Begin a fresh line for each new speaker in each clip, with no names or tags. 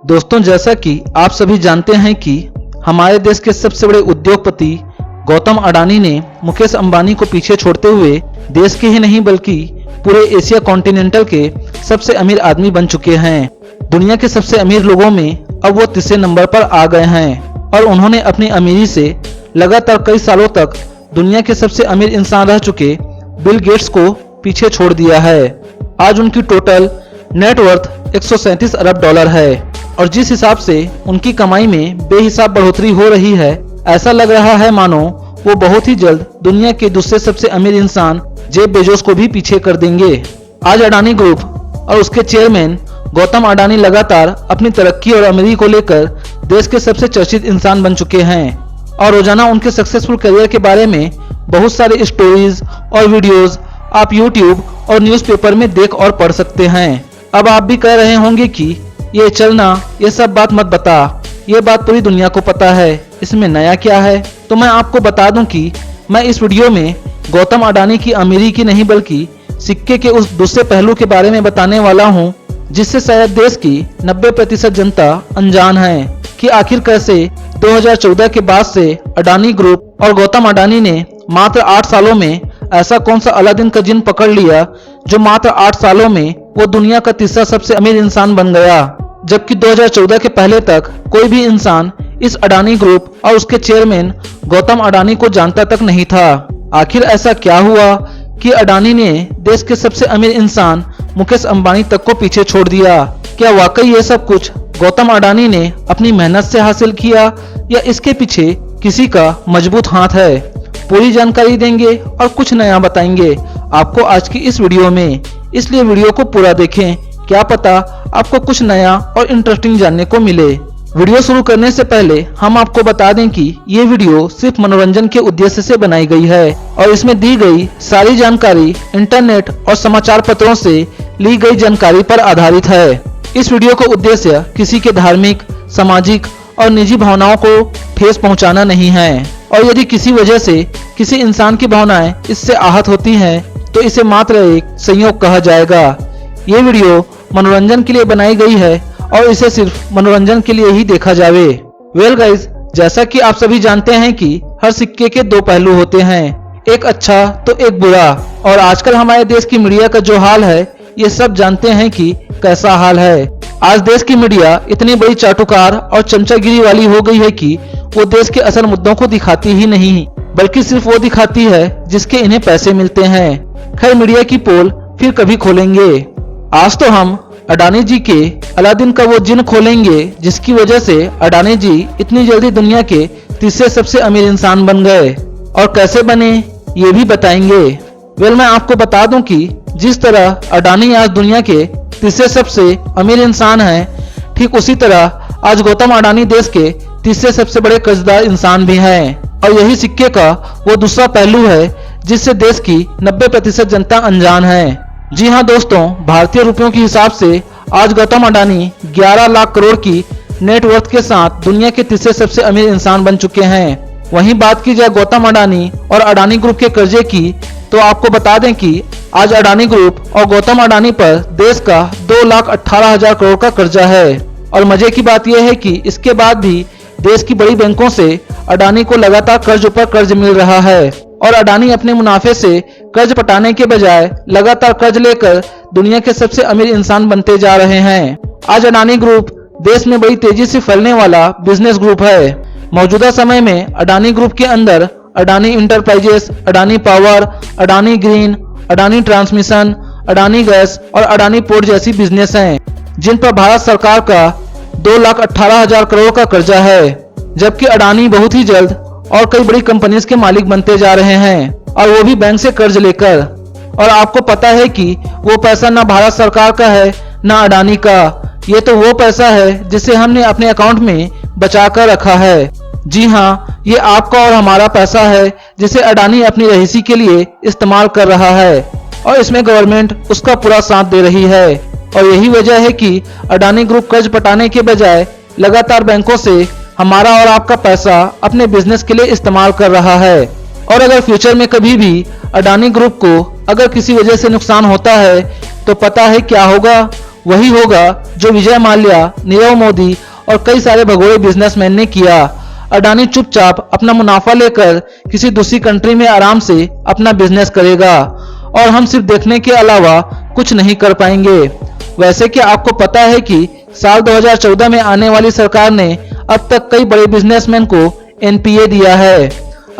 दोस्तों, जैसा कि आप सभी जानते हैं कि हमारे देश के सबसे बड़े उद्योगपति गौतम अडानी ने मुकेश अंबानी को पीछे छोड़ते हुए देश के ही नहीं बल्कि पूरे एशिया कॉन्टिनेंटल के सबसे अमीर आदमी बन चुके हैं। दुनिया के सबसे अमीर लोगों में अब वो तीसरे नंबर पर आ गए हैं और उन्होंने अपनी अमीरी से लगातार कई सालों तक दुनिया के सबसे अमीर इंसान रह चुके बिल गेट्स को पीछे छोड़ दिया है। आज उनकी टोटल नेटवर्थ 137 अरब डॉलर है और जिस हिसाब से उनकी कमाई में बेहिसाब बढ़ोतरी हो रही है, ऐसा लग रहा है मानो वो बहुत ही जल्द दुनिया के दूसरे सबसे अमीर इंसान जेफ बेजोस को भी पीछे कर देंगे। आज अडानी ग्रुप और उसके चेयरमैन गौतम अडानी लगातार अपनी तरक्की और अमीरी को लेकर देश के सबसे चर्चित इंसान बन चुके हैं और रोजाना उनके सक्सेसफुल करियर के बारे में बहुत सारे स्टोरीज और वीडियोस आप यूट्यूब और न्यूज़पेपर में देख और पढ़ सकते हैं। अब आप भी कह रहे होंगे कि ये चलना, ये सब बात मत बता, ये बात पूरी दुनिया को पता है, इसमें नया क्या है। तो मैं आपको बता दूं कि मैं इस वीडियो में गौतम अडानी की अमीरी की नहीं बल्कि सिक्के के उस दूसरे पहलू के बारे में बताने वाला हूं जिससे शायद देश की 90% जनता अनजान है कि आखिर कैसे 2014 के बाद से अडानी ग्रुप और गौतम अडानी ने मात्र 8 सालों में ऐसा कौन सा अलादीन का जिन पकड़ लिया जो मात्र 8 सालों में वो दुनिया का तीसरा सबसे अमीर इंसान बन गया, जबकि 2014 के पहले तक कोई भी इंसान इस अडानी ग्रुप और उसके चेयरमैन गौतम अडानी को जानता तक नहीं था। आखिर ऐसा क्या हुआ कि अडानी ने देश के सबसे अमीर इंसान मुकेश अंबानी तक को पीछे छोड़ दिया? क्या वाकई ये सब कुछ गौतम अडानी ने अपनी मेहनत से हासिल किया या इसके पीछे किसी का मजबूत हाथ है? पूरी जानकारी देंगे और कुछ नया बताएंगे आपको आज की इस वीडियो में, इसलिए वीडियो को पूरा देखें। क्या पता आपको कुछ नया और इंटरेस्टिंग जानने को मिले। वीडियो शुरू करने से पहले हम आपको बता दें कि ये वीडियो सिर्फ मनोरंजन के उद्देश्य से बनाई गई है और इसमें दी गई सारी जानकारी इंटरनेट और समाचार पत्रों से ली गई जानकारी पर आधारित है। इस वीडियो का उद्देश्य किसी के धार्मिक, सामाजिक और निजी भावनाओं को ठेस पहुंचाना नहीं है और यदि किसी वजह से किसी इंसान की भावनाएं इससे आहत होती हैं तो इसे मात्र एक संयोग कहा जाएगा। ये वीडियो मनोरंजन के लिए बनाई गई है और इसे सिर्फ मनोरंजन के लिए ही देखा जावे। वेल गाइस, जैसा कि आप सभी जानते हैं कि हर सिक्के के दो पहलू होते हैं, एक अच्छा तो एक बुरा। और आजकल हमारे देश की मीडिया का जो हाल है ये सब जानते हैं कि कैसा हाल है। आज देश की मीडिया इतनी बड़ी चाटुकार और चमचागिरी वाली हो गई है कि वो देश के असल मुद्दों को दिखाती ही नहीं बल्कि सिर्फ वो दिखाती है जिसके इन्हें पैसे मिलते हैं। खैर, मीडिया की पोल फिर कभी खोलेंगे। आज तो हम अडानी जी के अलादीन का वो जिन खोलेंगे जिसकी वजह से अडानी जी इतनी जल्दी दुनिया के तीसरे सबसे अमीर इंसान बन गए और कैसे बने ये भी बताएंगे। वेल, मैं आपको बता दूं कि जिस तरह अडानी आज दुनिया के तीसरे सबसे अमीर इंसान है, ठीक उसी तरह आज गौतम अडानी देश के तीसरे सबसे बड़े कर्जदार इंसान भी हैं और यही सिक्के का वो दूसरा पहलू है जिससे देश की 90% जनता अनजान है। जी हाँ दोस्तों, भारतीय रुपयों के हिसाब से आज गौतम अडानी 11 लाख करोड़ की नेटवर्थ के साथ दुनिया के तीसरे सबसे अमीर इंसान बन चुके हैं। वहीं बात की जाए गौतम अडानी और अडानी ग्रुप के कर्जे की तो आपको बता दें कि आज अडानी ग्रुप और गौतम अडानी पर देश का 2,18,000 करोड़ का कर्जा है और मजे की बात यह है कि इसके बाद भी देश की बड़ी बैंकों से अडानी को लगातार कर्ज ऊपर कर्ज मिल रहा है और अडानी अपने मुनाफे से कर्ज पटाने के बजाय लगातार कर्ज लेकर दुनिया के सबसे अमीर इंसान बनते जा रहे हैं। आज अडानी ग्रुप देश में बड़ी तेजी से फैलने वाला बिजनेस ग्रुप है। मौजूदा समय में अडानी ग्रुप के अंदर Adani enterprises, Adani power, Adani green, Adani transmission, Adani gas और अडानी पोर्ट जैसी बिजनेस हैं जिन पर भारत सरकार का 2,18,000 करोड़ का कर्जा है, जबकि अडानी बहुत ही जल्द और कई बड़ी कंपनीज के मालिक बनते जा रहे हैं और वो भी बैंक से कर्ज लेकर। और आपको पता है कि वो पैसा ना भारत सरकार का है ना अडानी का, ये तो वो पैसा है जिसे हमने अपने अकाउंट में बचा कर रखा है। जी हाँ, ये आपका और हमारा पैसा है जिसे अडानी अपनी रहीसी के लिए इस्तेमाल कर रहा है और इसमें गवर्नमेंट उसका पूरा साथ दे रही है और यही वजह है कि अडानी ग्रुप कर्ज पटाने के बजाय लगातार बैंकों से हमारा और आपका पैसा अपने बिजनेस के लिए इस्तेमाल कर रहा है। और अगर फ्यूचर में कभी भी अडानी ग्रुप को अगर किसी वजह से नुकसान होता है तो पता है क्या होगा, वही होगा जो विजय माल्या, नीरव मोदी और कई सारे भगोड़े बिजनेसमैन ने किया। अडानी चुपचाप अपना मुनाफा लेकर किसी दूसरी कंट्री में आराम से अपना बिजनेस करेगा और हम सिर्फ देखने के अलावा कुछ नहीं कर पाएंगे। वैसे क्या आपको पता है कि साल 2014 में आने वाली सरकार ने अब तक कई बड़े बिजनेसमैन को एनपीए दिया है।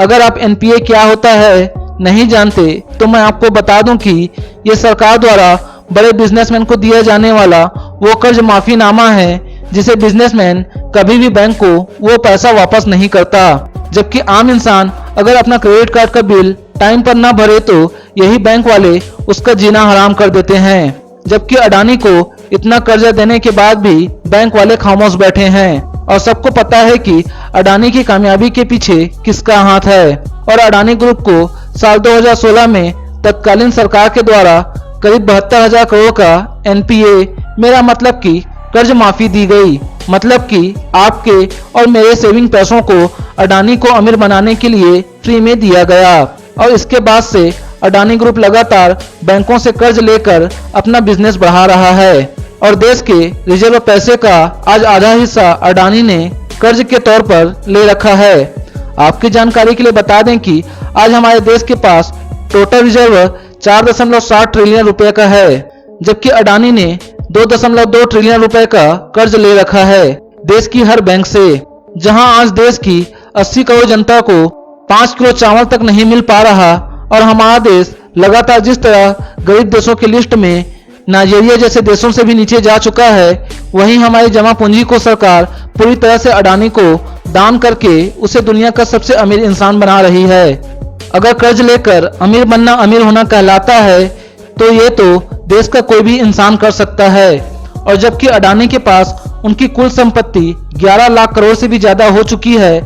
अगर आप एनपीए क्या होता है नहीं जानते तो मैं आपको बता दूं कि ये सरकार द्वारा बड़े बिजनेसमैन को दिया जाने वाला वो कर्ज माफीनामा है जिसे बिजनेसमैन कभी भी बैंक को वो पैसा वापस नहीं करता। जबकि आम इंसान अगर अपना क्रेडिट कार्ड का बिल टाइम पर ना भरे तो यही बैंक वाले उसका जीना हराम कर देते हैं। जबकि अडानी को इतना कर्जा देने के बाद भी बैंक वाले खामोश बैठे हैं और सबको पता है कि अडानी की कामयाबी के पीछे किसका हाथ है। और अडानी ग्रुप को साल 2016 में तत्कालीन सरकार के द्वारा करीब 72,000 करोड़ का एनपीए, मेरा मतलब कि कर्ज माफी दी गई। मतलब कि आपके और मेरे सेविंग पैसों को अडानी को अमीर बनाने के लिए फ्री में दिया गया। और इसके बाद से अडानी ग्रुप लगातार बैंकों से कर्ज लेकर अपना बिजनेस बढ़ा रहा है और देश के रिजर्व पैसे का आज आधा हिस्सा अडानी ने कर्ज के तौर पर ले रखा है। आपकी जानकारी के लिए बता दें कि आज हमारे देश के पास टोटल रिजर्व 4.7 ट्रिलियन रुपए का है, जबकि अडानी ने 2.2 ट्रिलियन रुपए का कर्ज ले रखा है देश की हर बैंक से। जहां आज देश की 80 करोड़ जनता को 5 किलो चावल तक नहीं मिल पा रहा और हमारा देश लगातार जिस तरह गरीब देशों की लिस्ट में नाइजीरिया जैसे देशों से भी नीचे जा चुका है, वहीं हमारी जमा पूंजी को सरकार पूरी तरह से अडानी को दान करके उसे दुनिया का सबसे अमीर इंसान बना रही है। अगर कर्ज लेकर अमीर बनना अमीर होना कहलाता है तो ये तो देश का कोई भी इंसान कर सकता है। और जबकि अडानी के पास उनकी कुल संपत्ति 11 लाख करोड़ से भी ज्यादा हो चुकी है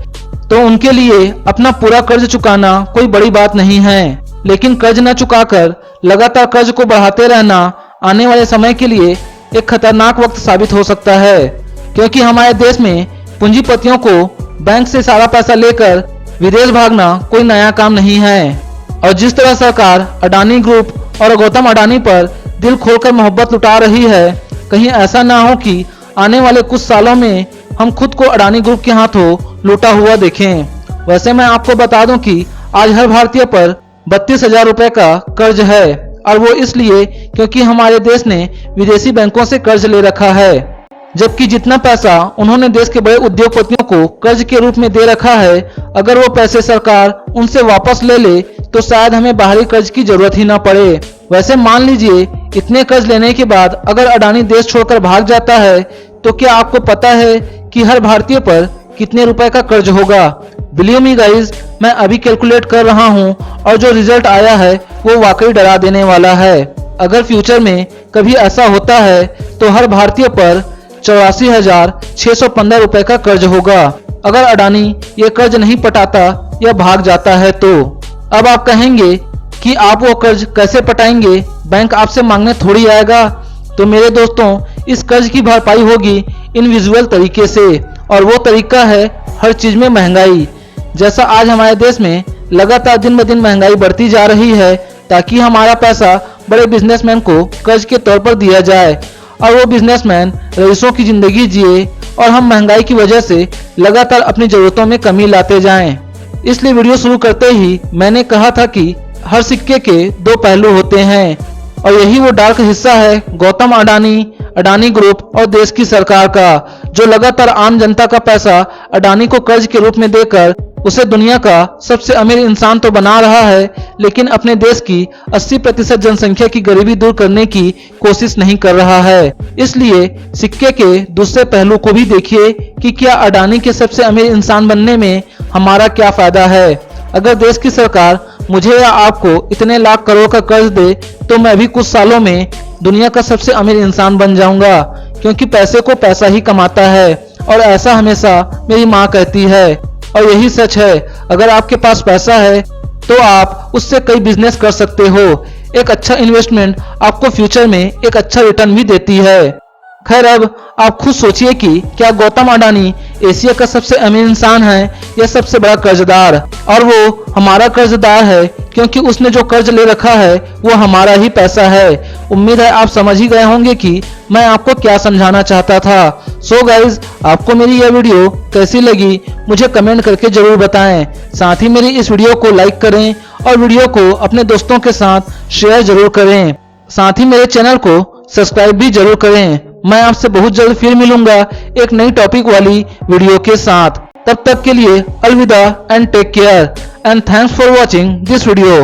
तो उनके लिए अपना पूरा कर्ज चुकाना कोई बड़ी बात नहीं है। लेकिन कर्ज न चुकाकर लगातार कर्ज को बढ़ाते रहना आने वाले समय के लिए एक खतरनाक वक्त साबित हो सकता है, क्योंकि हमारे देश में पूंजीपतियों को बैंक से सारा पैसा लेकर विदेश भागना कोई नया काम नहीं है। और जिस तरह सरकार अडानी ग्रुप और गौतम अडानी पर दिल खोलकर मोहब्बत लुटा रही है, कहीं ऐसा ना हो कि आने वाले कुछ सालों में हम खुद को अडानी ग्रुप के हाथों लूटा हुआ देखें। वैसे मैं आपको बता दूं कि आज हर भारतीय पर 32,000 रुपए का कर्ज है और वो इसलिए क्योंकि हमारे देश ने विदेशी बैंकों से कर्ज ले रखा है। जबकि जितना पैसा उन्होंने देश के बड़े उद्योगपतियों को कर्ज के रूप में दे रखा है, अगर वो पैसे सरकार उनसे वापस ले ले तो शायद हमें बाहरी कर्ज की जरूरत ही ना पड़े। वैसे मान लीजिए इतने कर्ज लेने के बाद अगर अडानी देश छोड़कर भाग जाता है तो क्या आपको पता है कि हर भारतीय पर कितने रुपए का कर्ज होगा? बिलीव मी गाइस, मैं अभी कैलकुलेट कर रहा हूं और जो रिजल्ट आया है वो वाकई डरा देने वाला है। अगर फ्यूचर में कभी ऐसा होता है तो हर भारतीय पर 84,615 रुपए का कर्ज होगा अगर अडानी ये कर्ज नहीं पटाता या भाग जाता है तो। अब आप कहेंगे कि आप वो कर्ज कैसे पटाएंगे, बैंक आपसे मांगने थोड़ी आएगा। तो मेरे दोस्तों, इस कर्ज की भरपाई होगी इनविजुअल तरीके से, और वो तरीका है हर चीज में महंगाई। जैसा आज हमारे देश में लगातार दिन ब दिन महंगाई बढ़ती जा रही है, ताकि हमारा पैसा बड़े बिजनेसमैन को कर्ज के तौर पर दिया जाए और वो बिजनेसमैन रईसों की जिंदगी जिए और हम महंगाई की वजह से लगातार अपनी जरूरतों में कमी लाते जाएं। इसलिए वीडियो शुरू करते ही मैंने कहा था कि हर सिक्के के दो पहलू होते हैं और यही वो डार्क हिस्सा है गौतम अडानी, अडानी ग्रुप और देश की सरकार का, जो लगातार आम जनता का पैसा अडानी को कर्ज के रूप में देकर उसे दुनिया का सबसे अमीर इंसान तो बना रहा है, लेकिन अपने देश की 80% जनसंख्या की गरीबी दूर करने की कोशिश नहीं कर रहा है। इसलिए सिक्के के दूसरे पहलू को भी देखिए कि क्या अडानी के सबसे अमीर इंसान बनने में हमारा क्या फायदा है। अगर देश की सरकार मुझे या आपको इतने लाख करोड़ का कर्ज दे तो मैं भी कुछ सालों में दुनिया का सबसे अमीर इंसान बन जाऊंगा, क्योंकि पैसे को पैसा ही कमाता है और ऐसा हमेशा मेरी माँ कहती है और यही सच है। अगर आपके पास पैसा है तो आप उससे कई बिजनेस कर सकते हो। एक अच्छा इन्वेस्टमेंट आपको फ्यूचर में एक अच्छा रिटर्न भी देती है। खैर अब आप खुद सोचिए कि क्या गौतम अडानी एशिया का सबसे अमीर इंसान है या सबसे बड़ा कर्जदार। और वो हमारा कर्जदार है क्योंकि उसने जो कर्ज ले रखा है वो हमारा ही पैसा है। उम्मीद है आप समझ ही गए होंगे कि मैं आपको क्या समझाना चाहता था। सो गाइज, आपको मेरी यह वीडियो कैसी लगी मुझे कमेंट करके जरूर बताएं। साथ ही मेरी इस वीडियो को लाइक करें और वीडियो को अपने दोस्तों के साथ शेयर जरूर करें। साथ ही मेरे चैनल को सब्सक्राइब भी जरूर करें। मैं आपसे बहुत जल्द फिर मिलूंगा एक नई टॉपिक वाली वीडियो के साथ। तब तक के लिए अलविदा and take care and thanks for watching this video.